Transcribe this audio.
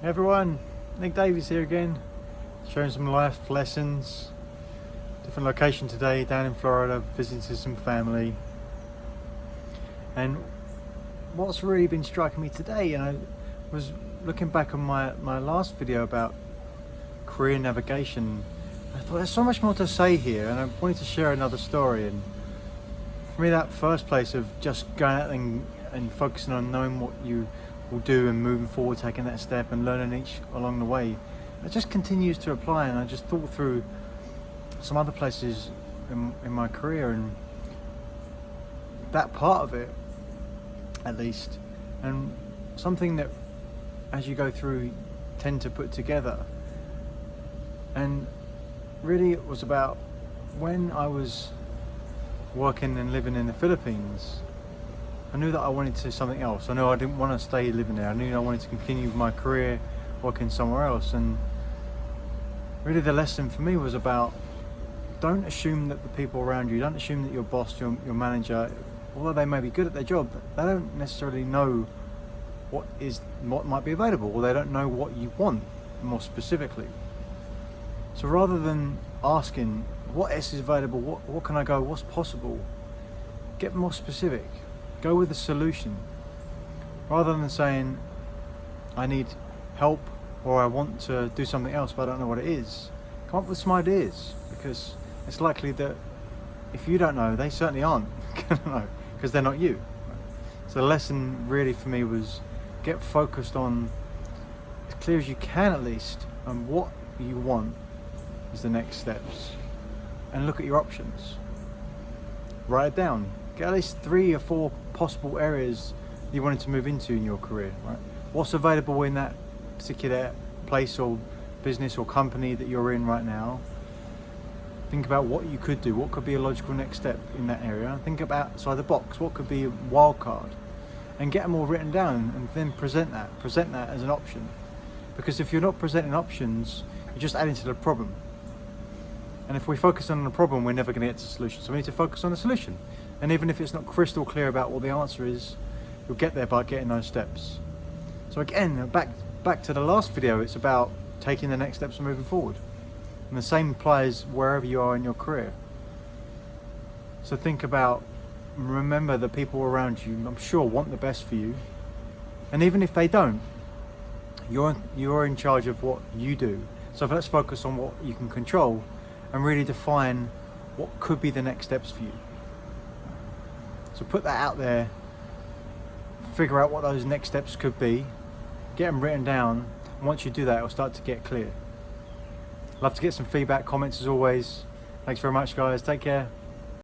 Hey everyone, Nick Davies here again, sharing some life lessons. Different location today, down in Florida, visiting some family. And what's really been striking me today, was looking back on my last video about career navigation. I thought there's so much more to say here, and I wanted to share another story. And for me, that first place of just going out and focusing on knowing what you will do and moving forward, taking that step and learning each along the way, it just continues to apply. And I just thought through some other places in my career and that part of it, at least, and something that as you go through tend to put together. And really it was about when I was working and living in the Philippines. I knew that I wanted to do something else. I knew I didn't want to stay living there. I knew I wanted to continue my career working somewhere else. And really the lesson for me was about, don't assume that the people around you, don't assume that your boss, your manager, although they may be good at their job, they don't necessarily know what might be available, or they don't know what you want more specifically. So rather than asking what else is available, what can I go, what's possible, get more specific. Go with a solution, rather than saying I need help or I want to do something else but I don't know what it is. Come up with some ideas, because it's likely that if you don't know, they certainly aren't gonna know, because they're not you. So the lesson really for me was get focused on, as clear as you can at least, on what you want is the next steps, and look at your options. Write it down. Get at least 3 or 4 possible areas you wanted to move into in your career, right? What's available in that particular place or business or company that you're in right now. Think about what you could do, what could be a logical next step in that area. Think about outside the box, what could be a wild card, and get them all written down and then present that as an option. Because if you're not presenting options, you're just adding to the problem. And if we focus on the problem, we're never going to get to the solution. So we need to focus on the solution. And even if it's not crystal clear about what the answer is, you'll get there by getting those steps. So again, back to the last video, it's about taking the next steps and moving forward. And the same applies wherever you are in your career. So think about, remember the people around you, I'm sure, want the best for you. And even if they don't, you're in charge of what you do. So let's focus on what you can control and really define what could be the next steps for you. So put that out there, figure out what those next steps could be, get them written down, and once you do that, it'll start to get clear. Love to get some feedback, comments as always. Thanks very much, guys. Take care.